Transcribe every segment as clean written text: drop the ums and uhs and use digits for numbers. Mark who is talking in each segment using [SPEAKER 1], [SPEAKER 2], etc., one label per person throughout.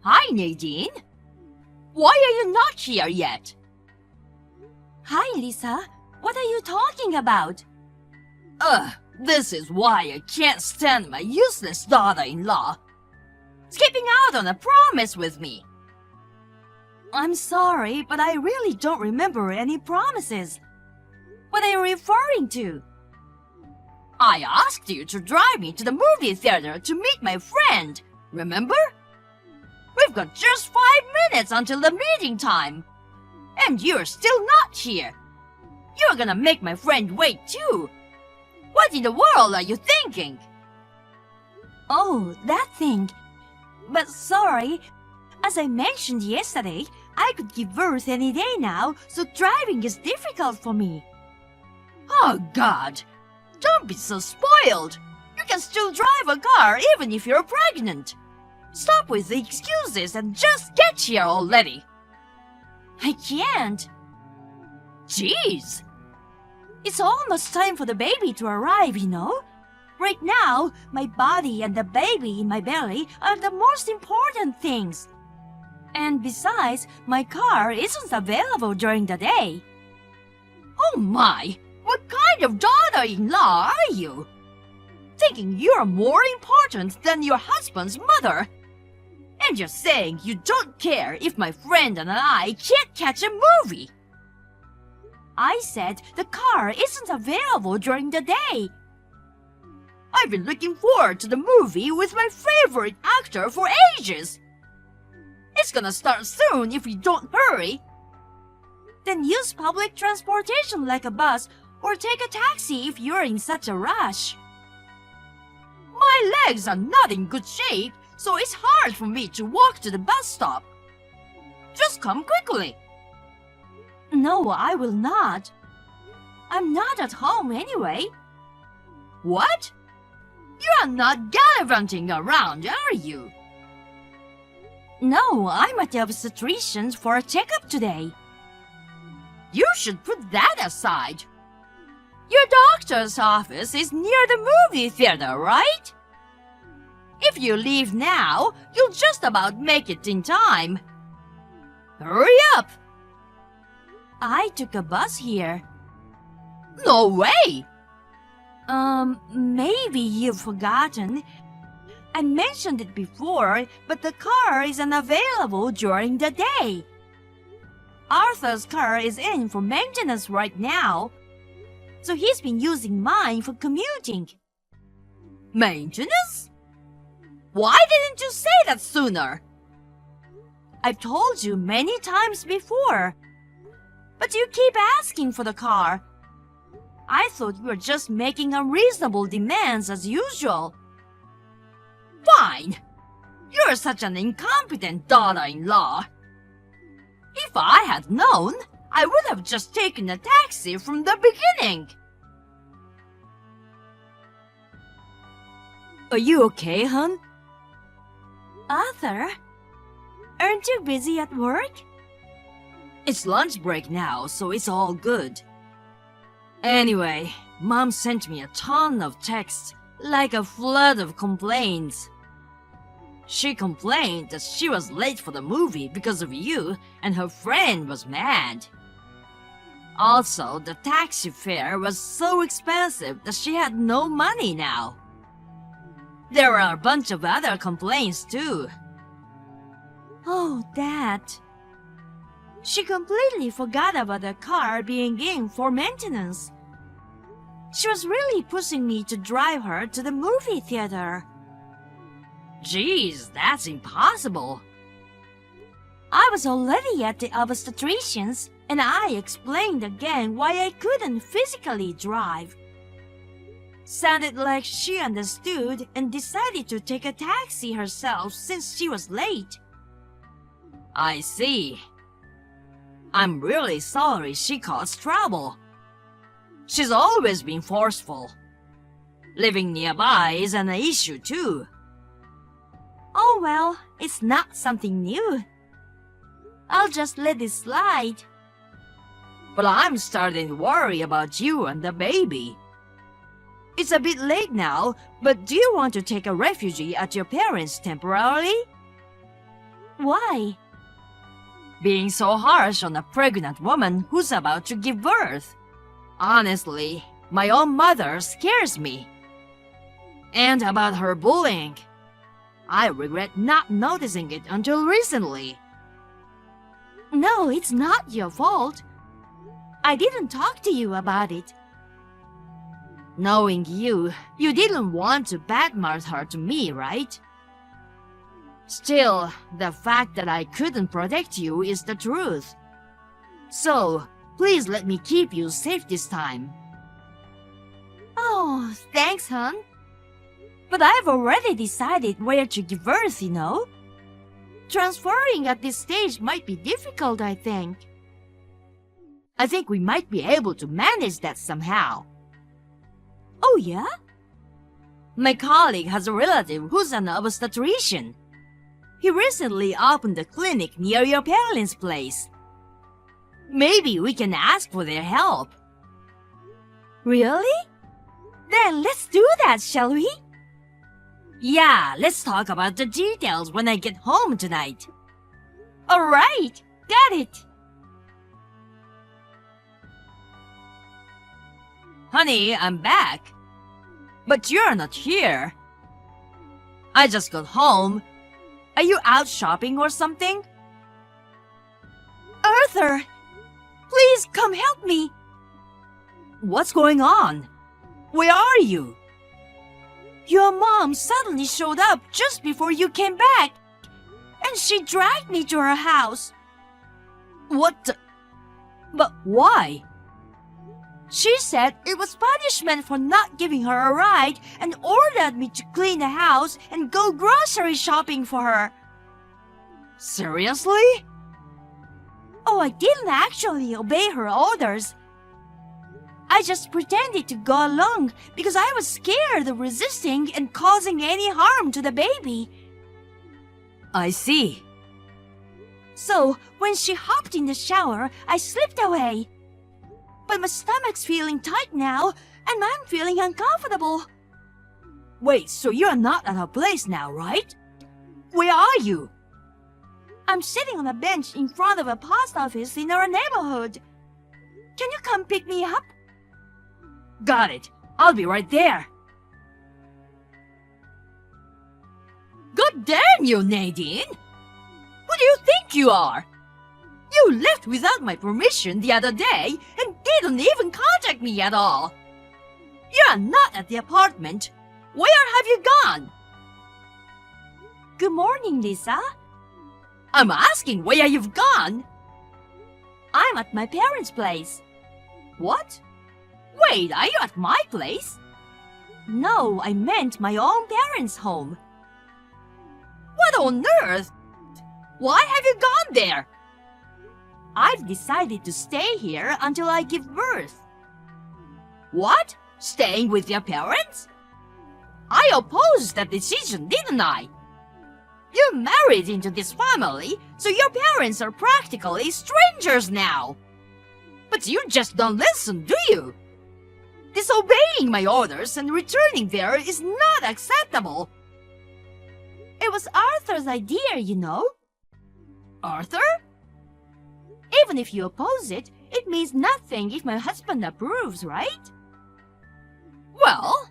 [SPEAKER 1] Hi, Nadine. Why are you not here yet?
[SPEAKER 2] Hi, Lisa. What are you talking about?
[SPEAKER 1] This is why I can't stand my useless daughter-in-law. Skipping out on a promise with me.
[SPEAKER 2] I'm sorry, but I really don't remember any promises. What are you referring to?
[SPEAKER 1] I asked you to drive me to the movie theater to meet my friend, remember? We've got just 5 minutes until the meeting time. And you're still not here. You're gonna make my friend wait too. What in the world are you thinking?
[SPEAKER 2] Oh, that thing. But sorry, as I mentioned yesterday, I could give birth any day now, so driving is difficult for me.
[SPEAKER 1] Oh, God. Don't be so spoiled. You can still drive a car even if you're pregnant. Stop with the excuses and just get here already.
[SPEAKER 2] I can't.
[SPEAKER 1] Jeez.
[SPEAKER 2] It's almost time for the baby to arrive, you know? Right now, my body and the baby in my belly are the most important things. And besides, my car isn't available during the day.
[SPEAKER 1] Oh my! What kind of daughter-in-law are you? Thinking you're more important than your husband's mother. And you're saying you don't care if my friend and I can't catch a movie.
[SPEAKER 2] I said the car isn't available during the day.
[SPEAKER 1] I've been looking forward to the movie with my favorite actor for ages. It's gonna start soon if we don't hurry.
[SPEAKER 2] Then use public transportation like a bus or take a taxi if you're in such a rush.
[SPEAKER 1] My legs are not in good shape, so it's hard for me to walk to the bus stop. Just come quickly.
[SPEAKER 2] No, I will not. I'm not at home anyway.
[SPEAKER 1] What? You're not gallivanting around, are you?
[SPEAKER 2] No, I'm at the obstetrician's for a checkup today.
[SPEAKER 1] You should put that aside. Your doctor's office is near the movie theater, right? If you leave now, you'll just about make it in time. Hurry up!
[SPEAKER 2] I took a bus here.
[SPEAKER 1] No way!
[SPEAKER 2] Maybe you've forgotten. I mentioned it before, but the car is unavailable during the day. Arthur's car is in for maintenance right now, so he's been using mine for commuting.
[SPEAKER 1] Maintenance? Why didn't you say that sooner?
[SPEAKER 2] I've told you many times before, but you keep asking for the car. I thought you were just making unreasonable demands as usual.
[SPEAKER 1] Fine. You're such an incompetent daughter-in-law. If I had known, I would have just taken a taxi from the beginning. Are you okay, hon?
[SPEAKER 2] Arthur, aren't you busy at work?
[SPEAKER 1] It's lunch break now, so it's all good. Anyway, Mom sent me a ton of texts, like a flood of complaints. She complained that she was late for the movie because of you, and her friend was mad. Also, the taxi fare was so expensive that she had no money now. There are a bunch of other complaints too.
[SPEAKER 2] Oh, that. She completely forgot about the car being in for maintenance. She was really pushing me to drive her to the movie theater.
[SPEAKER 1] Geez, that's impossible.
[SPEAKER 2] I was already at the obstetrician's, and I explained again why I couldn't physically drive. Sounded like she understood and decided to take a taxi herself since she was late.
[SPEAKER 1] I see. I'm really sorry she caused trouble. She's always been forceful. Living nearby is an issue too.
[SPEAKER 2] Oh well, it's not something new. I'll just let it slide.
[SPEAKER 1] But I'm starting to worry about you and the baby. It's a bit late now, but do you want to take a refugee at your parents' temporarily?
[SPEAKER 2] Why?
[SPEAKER 1] Being so harsh on a pregnant woman who's about to give birth. Honestly, my own mother scares me. And about her bullying. I regret not noticing it until recently.
[SPEAKER 2] No, it's not your fault. I didn't talk to you about it.
[SPEAKER 1] Knowing you didn't want to badmouth her to me, right? Still, the fact that I couldn't protect you is the truth. So, please let me keep you safe this time.
[SPEAKER 2] Oh, thanks, hon. But I've already decided where to give birth, you know. Transferring at this stage might be difficult, I think.
[SPEAKER 1] I think we might be able to manage that somehow.
[SPEAKER 2] Oh, yeah?
[SPEAKER 1] My colleague has a relative who's an obstetrician. He recently opened a clinic near your parents' place. Maybe we can ask for their help.
[SPEAKER 2] Really? Then let's do that, shall we?
[SPEAKER 1] Yeah, let's talk about the details when I get home tonight.
[SPEAKER 2] All right, got it.
[SPEAKER 1] Honey, I'm back. But you're not here. I just got home. Are you out shopping or something?
[SPEAKER 2] Arthur, please come help me.
[SPEAKER 1] What's going on? Where are you?
[SPEAKER 2] Your mom suddenly showed up just before you came back, and she dragged me to her house.
[SPEAKER 1] What the... But why?
[SPEAKER 2] She said it was punishment for not giving her a ride and ordered me to clean the house and go grocery shopping for her.
[SPEAKER 1] Seriously?
[SPEAKER 2] Oh, I didn't actually obey her orders. I just pretended to go along because I was scared of resisting and causing any harm to the baby.
[SPEAKER 1] I see.
[SPEAKER 2] So, when she hopped in the shower, I slipped away. But my stomach's feeling tight now, and I'm feeling uncomfortable.
[SPEAKER 1] Wait, so you're not at her place now, right? Where are you?
[SPEAKER 2] I'm sitting on a bench in front of a post office in our neighborhood. Can you come pick me up?
[SPEAKER 1] Got it. I'll be right there. God damn you, Nadine! Who do you think you are? You left without my permission the other day and didn't even contact me at all. You're not at the apartment. Where have you gone?
[SPEAKER 2] Good morning, Lisa.
[SPEAKER 1] I'm asking where you've gone.
[SPEAKER 2] I'm at my parents' place.
[SPEAKER 1] What? Wait, are you at my place?
[SPEAKER 2] No, I meant my own parents' home.
[SPEAKER 1] What on earth? Why have you gone there?
[SPEAKER 2] I've decided to stay here until I give birth.
[SPEAKER 1] What? Staying with your parents? I opposed that decision, didn't I? You married into this family, so your parents are practically strangers now. But you just don't listen, do you? Disobeying my orders and returning there is not acceptable.
[SPEAKER 2] It was Arthur's idea, you know.
[SPEAKER 1] Arthur?
[SPEAKER 2] Even if you oppose it, it means nothing if my husband approves, right?
[SPEAKER 1] Well,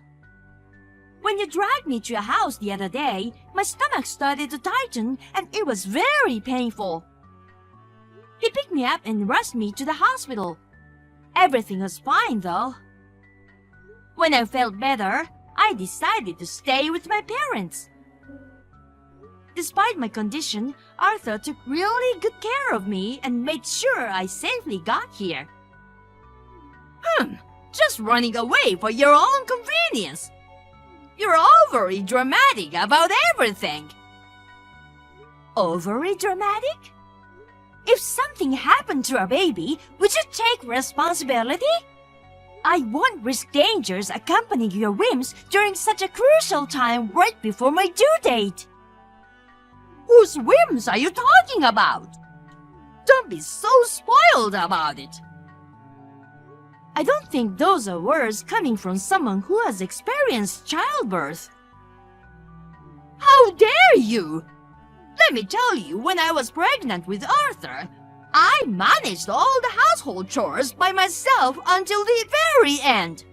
[SPEAKER 2] when you dragged me to your house the other day, my stomach started to tighten and it was very painful. He picked me up and rushed me to the hospital. Everything was fine though. When I felt better, I decided to stay with my parents. Despite my condition, Arthur took really good care of me and made sure I safely got here.
[SPEAKER 1] Just running away for your own convenience. You're overly dramatic about everything.
[SPEAKER 2] Overly dramatic? If something happened to our baby, would you take responsibility? I won't risk dangers accompanying your whims during such a crucial time right before my due date.
[SPEAKER 1] Whose whims are you talking about? Don't be so spoiled about it.
[SPEAKER 2] I don't think those are words coming from someone who has experienced childbirth.
[SPEAKER 1] How dare you? Let me tell you, when I was pregnant with Arthur, I managed all the household chores by myself until the very end.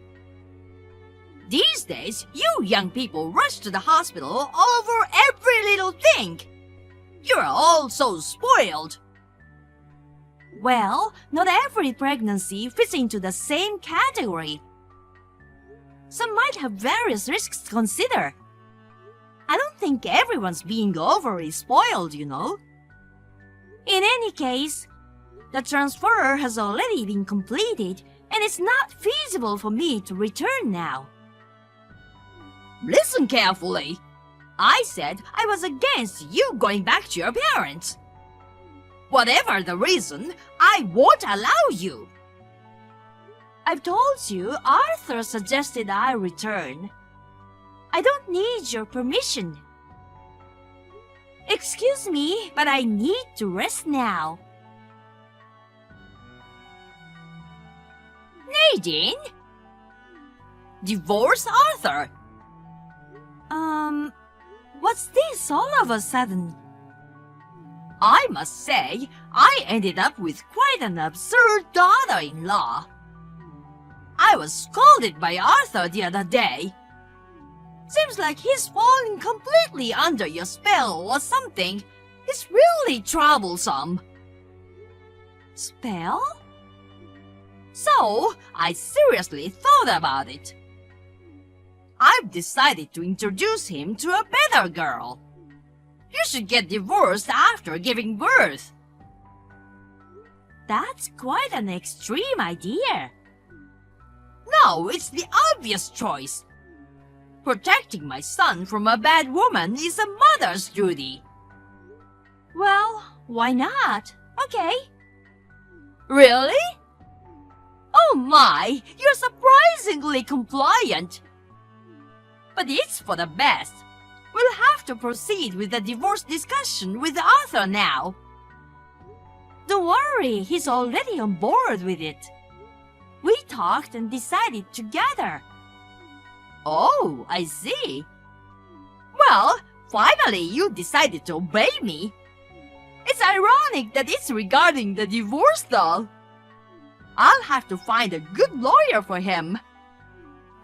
[SPEAKER 1] These days, you young people rush to the hospital over every little thing. You're all so spoiled.
[SPEAKER 2] Well, not every pregnancy fits into the same category. Some might have various risks to consider. I don't think everyone's being overly spoiled, you know. In any case, the transfer has already been completed and it's not feasible for me to return now.
[SPEAKER 1] Listen carefully. I said I was against you going back to your parents. Whatever the reason, I won't allow you.
[SPEAKER 2] I've told you Arthur suggested I return. I don't need your permission. Excuse me, but I need to rest now.
[SPEAKER 1] Nadine? Divorce Arthur?
[SPEAKER 2] What's this all of a sudden?
[SPEAKER 1] I must say, I ended up with quite an absurd daughter-in-law. I was scolded by Arthur the other day. Seems like he's fallen completely under your spell or something. It's really troublesome.
[SPEAKER 2] Spell?
[SPEAKER 1] So, I seriously thought about it. I've decided to introduce him to a better girl. You should get divorced after giving birth.
[SPEAKER 2] That's quite an extreme idea.
[SPEAKER 1] No, it's the obvious choice. Protecting my son from a bad woman is a mother's duty.
[SPEAKER 2] Well, why not? Okay.
[SPEAKER 1] Really? Oh my, you're surprisingly compliant. But it's for the best. We'll have to proceed with the divorce discussion with Arthur now.
[SPEAKER 2] Don't worry, he's already on board with it. We talked and decided together.
[SPEAKER 1] Oh, I see. Well, finally you decided to obey me. It's ironic that it's regarding the divorce though. I'll have to find a good lawyer for him.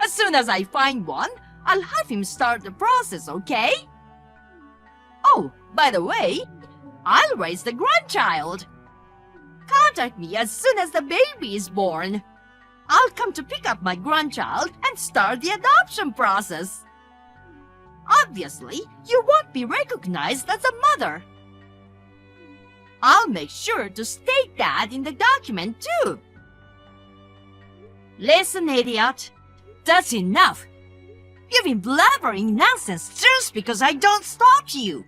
[SPEAKER 1] As soon as I find one, I'll have him start the process, okay? Oh, by the way, I'll raise the grandchild. Contact me as soon as the baby is born. I'll come to pick up my grandchild and start the adoption process. Obviously, you won't be recognized as a mother. I'll make sure to state that in the document too. Listen, idiot. That's enough. You've been blabbering nonsense just because I don't stop you.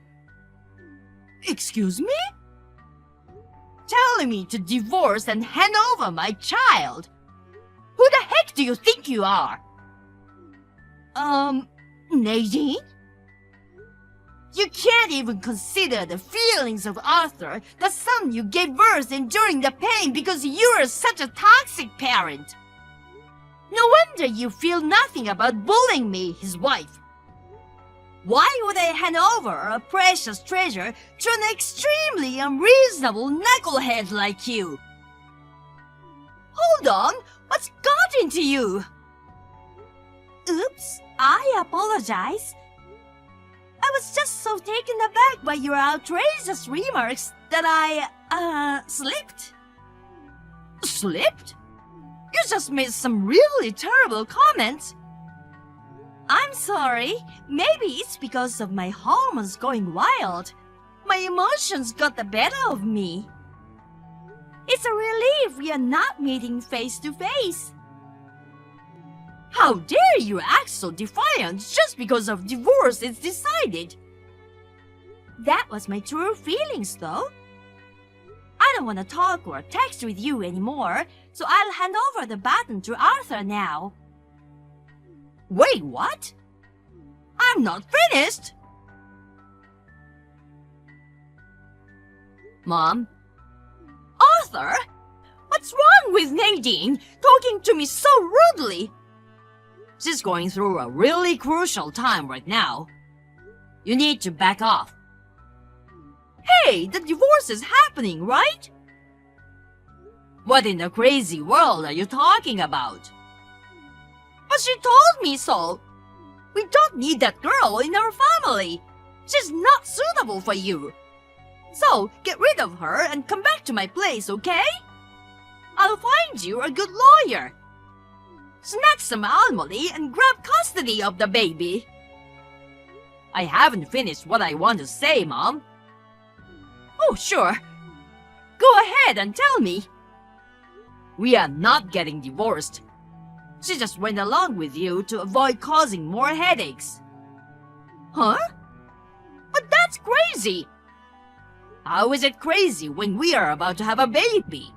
[SPEAKER 1] Excuse me? Telling me to divorce and hand over my child. Who the heck do you think you are? Nadine? You can't even consider the feelings of Arthur, the son you gave birth enduring the pain because you're such a toxic parent. No wonder you feel nothing about bullying me, his wife. Why would I hand over a precious treasure to an extremely unreasonable knucklehead like you? Hold on, what's got into you?
[SPEAKER 2] Oops, I apologize. I was just so taken aback by your outrageous remarks that I, slipped.
[SPEAKER 1] Slipped? You just made some really terrible comments.
[SPEAKER 2] I'm sorry. Maybe it's because of my hormones going wild. My emotions got the better of me. It's a relief we are not meeting face to face.
[SPEAKER 1] How dare you act so defiant just because of divorce is decided?
[SPEAKER 2] That was my true feelings, though. I don't want to talk or text with you anymore, so I'll hand over the baton to Arthur now.
[SPEAKER 1] Wait, what? I'm not finished! Mom? Arthur? What's wrong with Nadine talking to me so rudely? She's going through a really crucial time right now. You need to back off. Hey, the divorce is happening, right? What in the crazy world are you talking about? But she told me so. We don't need that girl in our family. She's not suitable for you. So, get rid of her and come back to my place, okay? I'll find you a good lawyer. Snatch some alimony and grab custody of the baby. I haven't finished what I want to say, Mom. Oh, sure. Go ahead and tell me. We are not getting divorced. She just went along with you to avoid causing more headaches. Huh? But that's crazy. How is it crazy when we are about to have a baby?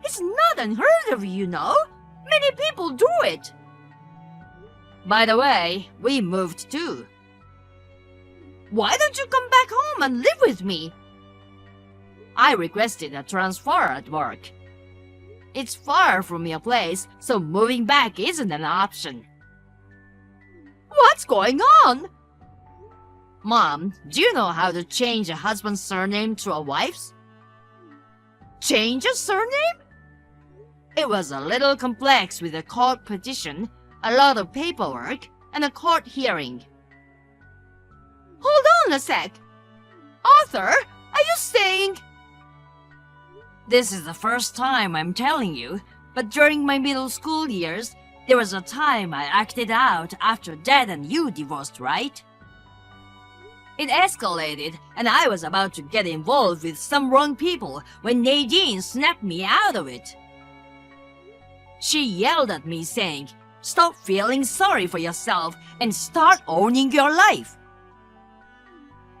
[SPEAKER 1] It's not unheard of, you know. Many people do it. By the way, we moved too. Why don't you come back home and live with me? I requested a transfer at work. It's far from your place, so moving back isn't an option. What's going on? Mom, do you know how to change a husband's surname to a wife's? Change a surname? It was a little complex with a court petition, a lot of paperwork, and a court hearing. Hold on a sec. Arthur, are you saying... This is the first time I'm telling you, but during my middle school years, there was a time I acted out after Dad and you divorced, right? It escalated, and I was about to get involved with some wrong people when Nadine snapped me out of it. She yelled at me saying, "Stop feeling sorry for yourself and start owning your life."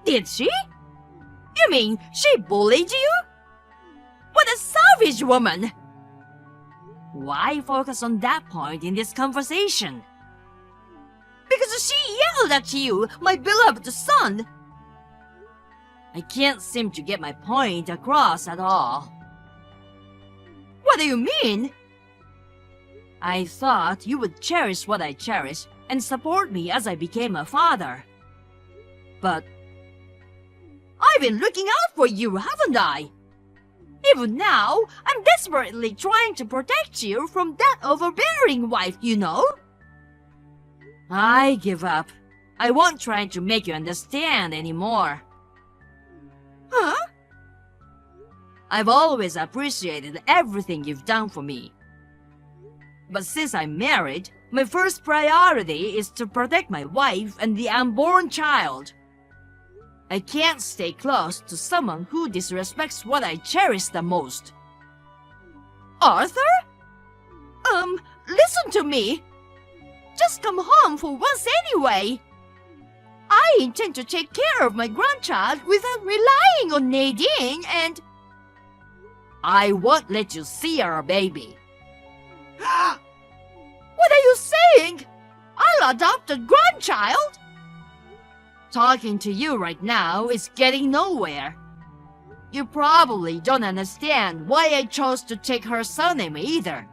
[SPEAKER 1] Did she? You mean she bullied you? What a savage woman! Why focus on that point in this conversation? Because she yelled at you, my beloved son! I can't seem to get my point across at all. What do you mean? I thought you would cherish what I cherish and support me as I became a father. But I've been looking out for you, haven't I? Even now, I'm desperately trying to protect you from that overbearing wife, you know. I give up. I won't try to make you understand anymore. Huh? I've always appreciated everything you've done for me. But since I'm married, my first priority is to protect my wife and the unborn child. I can't stay close to someone who disrespects what I cherish the most. Arthur? Listen to me. Just come home for once anyway. I intend to take care of my grandchild without relying on Nadine and... I won't let you see our baby. What are you saying? I'll adopt a grandchild? Talking to you right now is getting nowhere. You probably don't understand why I chose to take her surname either.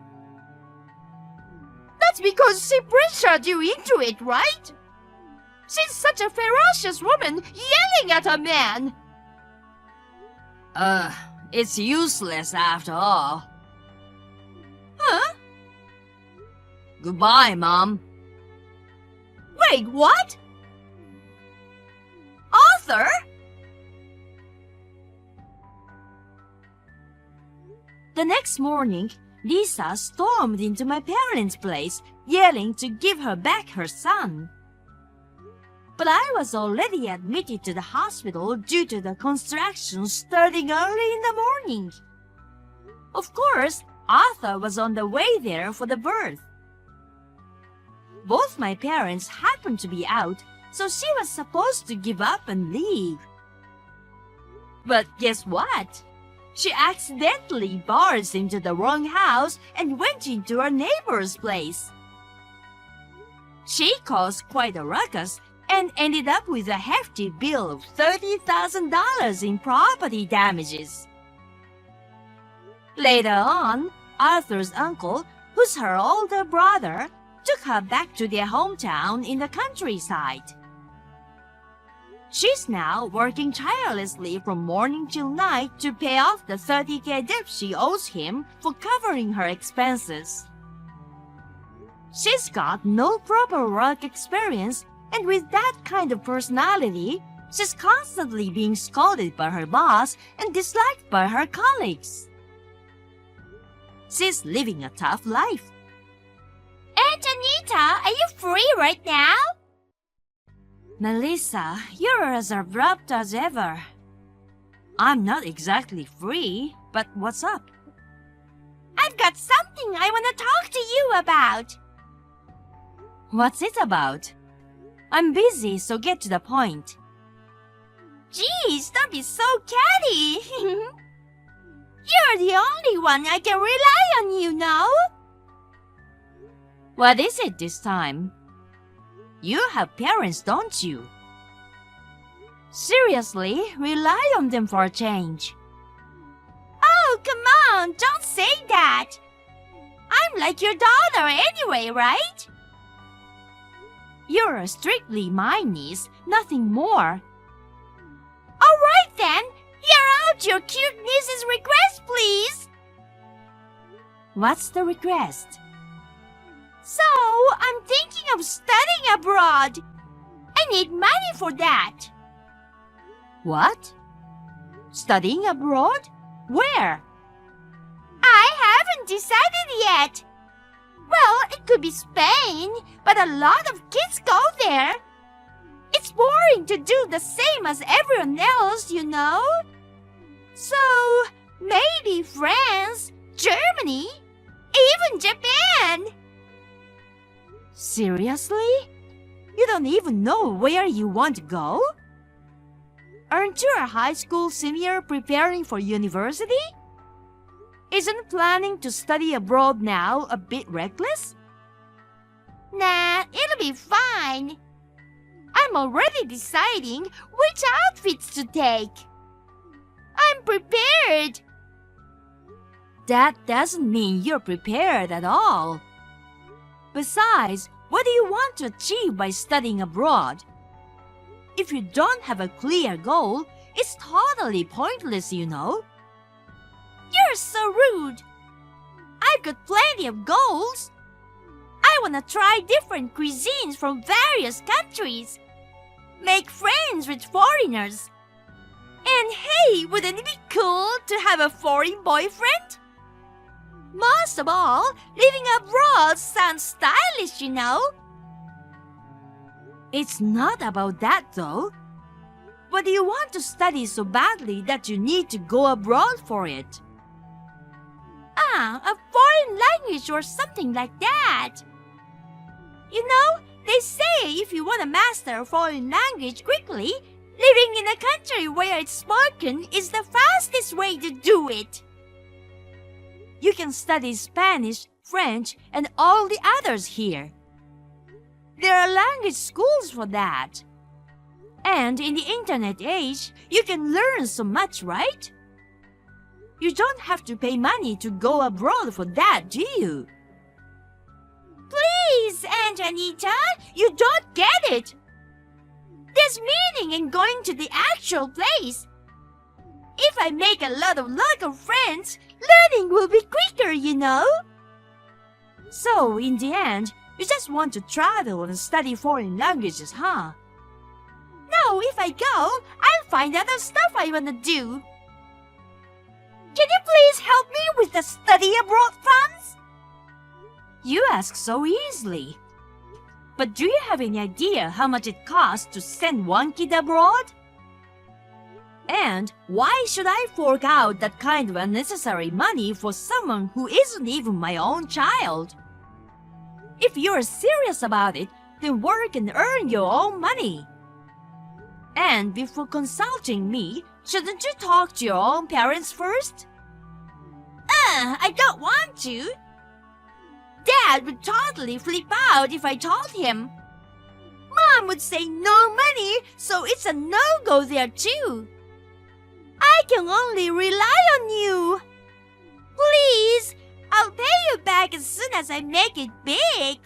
[SPEAKER 1] That's because she pressured you into it, right? She's such a ferocious woman yelling at a man. It's useless after all. Huh? Goodbye, Mom. Wait, what? Arthur? The next morning, Lisa stormed into my parents' place, yelling to give her back her son. But I was already admitted to the hospital due to the construction starting early in the morning. Of course, Arthur was on the way there for the birth. Both my parents happened to be out, so she was supposed to give up and leave. But guess what? She accidentally barged into the wrong house and went into her neighbor's place. She caused quite a ruckus and ended up with a hefty bill of $30,000 in property damages. Later on, Arthur's uncle, who's her older brother, took her back to their hometown in the countryside.
[SPEAKER 2] She's now working tirelessly from morning till night to pay off the 30K debt she owes him for covering her expenses. She's got no proper work experience, and with that kind of personality, she's constantly being scolded by her boss and disliked by her colleagues. She's living a tough life.
[SPEAKER 3] Aunt Anita, are you free right now?
[SPEAKER 2] Melissa, you're as abrupt as ever. I'm not exactly free, but what's up?
[SPEAKER 3] I've got something I want to talk to you about.
[SPEAKER 2] What's it about? I'm busy, so get to the point.
[SPEAKER 3] Geez, don't be so catty. You're the only one I can rely on, you know.
[SPEAKER 2] What is it this time? You have parents, don't you? Seriously, rely on them for a change.
[SPEAKER 3] Oh, come on, don't say that. I'm like your daughter anyway, right?
[SPEAKER 2] You're strictly my niece, nothing more.
[SPEAKER 3] All right then, hear out your cute niece's request, please.
[SPEAKER 2] What's the request?
[SPEAKER 3] So, I'm thinking of studying abroad. I need money for that.
[SPEAKER 2] What? Studying abroad? Where?
[SPEAKER 3] I haven't decided yet. Well, it could be Spain, but a lot of kids go there. It's boring to do the same as everyone else, you know. So, maybe France, Germany, even Japan.
[SPEAKER 2] Seriously? You don't even know where you want to go? Aren't you a high school senior preparing for university? Isn't planning to study abroad now a bit reckless?
[SPEAKER 3] Nah, it'll be fine. I'm already deciding which outfits to take. I'm prepared.
[SPEAKER 2] That doesn't mean you're prepared at all. Besides, what do you want to achieve by studying abroad? If you don't have a clear goal, it's totally pointless, you know.
[SPEAKER 3] You're so rude. I've got plenty of goals. I want to try different cuisines from various countries. Make friends with foreigners. And hey, wouldn't it be cool to have a foreign boyfriend? Most of all, living abroad sounds stylish, you know.
[SPEAKER 2] It's not about that, though. But do you want to study so badly that you need to go abroad for it?
[SPEAKER 3] A foreign language or something like that. You know, they say if you want to master a foreign language quickly, living in a country where it's spoken is the fastest way to do it.
[SPEAKER 2] You can study Spanish, French, and all the others here. There are language schools for that. And in the internet age, you can learn so much, right? You don't have to pay money to go abroad for that, do you?
[SPEAKER 3] Please, Aunt Anita, you don't get it. There's meaning in going to the actual place. If I make a lot of local friends, learning will be quicker, you know.
[SPEAKER 2] So, in the end, you just want to travel and study foreign languages, huh?
[SPEAKER 3] No, if I go, I'll find other stuff I want to do. Can you please help me with the study abroad funds?
[SPEAKER 2] You ask so easily. But do you have any idea how much it costs to send one kid abroad? And why should I fork out that kind of unnecessary money for someone who isn't even my own child? If you're serious about it, then work and earn your own money. And before consulting me, shouldn't you talk to your own parents first?
[SPEAKER 3] I don't want to. Dad would totally flip out if I told him. Mom would say no money, so it's a no-go there too. I can only rely on you. Please, I'll pay you back as soon as I make it big.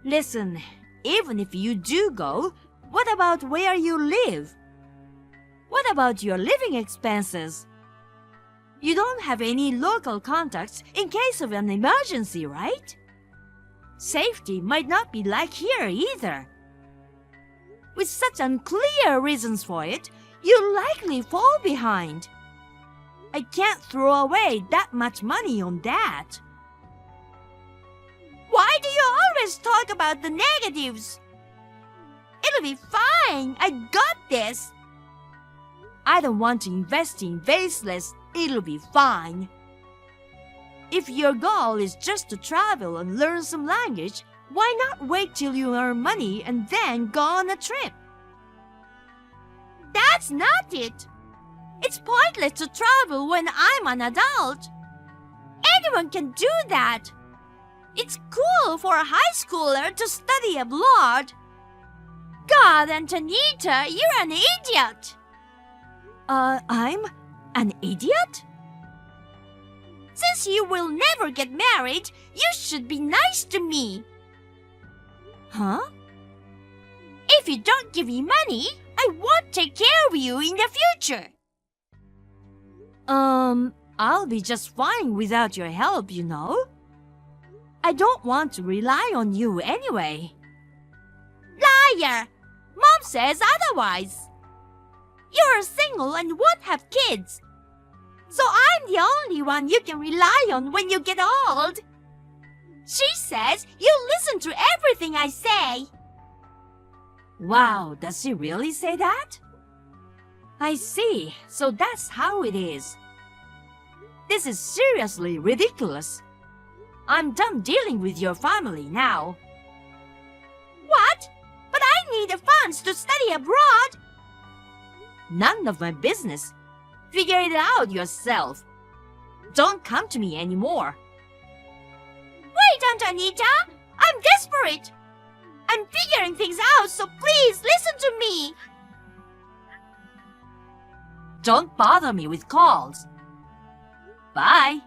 [SPEAKER 2] Listen, even if you do go, what about where you live? What about your living expenses? You don't have any local contacts in case of an emergency, right? Safety might not be like here either. With such unclear reasons for it, you'll likely fall behind. I can't throw away that much money on that.
[SPEAKER 3] Why do you always talk about the negatives? It'll be fine. I got this.
[SPEAKER 2] I don't want to invest in baseless, it'll be fine. If your goal is just to travel and learn some language, why not wait till you earn money and then go on a trip?
[SPEAKER 3] That's not it. It's pointless to travel when I'm an adult. Anyone can do that. It's cool for a high schooler to study abroad. God, Antonita, you're an idiot.
[SPEAKER 2] I'm an idiot?
[SPEAKER 3] Since you will never get married, you should be nice to me.
[SPEAKER 2] Huh?
[SPEAKER 3] If you don't give me money, I won't take care of you in the future.
[SPEAKER 2] I'll be just fine without your help, you know. I don't want to rely on you anyway.
[SPEAKER 3] Liar! Mom says otherwise. You're single and won't have kids. So I'm the only one you can rely on when you get old. She says you'll listen to everything I say.
[SPEAKER 2] Wow, does she really say that? I see, so that's how it is. This is seriously ridiculous. I'm done dealing with your family now.
[SPEAKER 3] What? But I need the funds to study abroad.
[SPEAKER 2] None of my business. Figure it out yourself. Don't come to me anymore.
[SPEAKER 3] Wait, Antonita! I'm desperate. I'm figuring things out, so please listen to me.
[SPEAKER 2] Don't bother me with calls. Bye.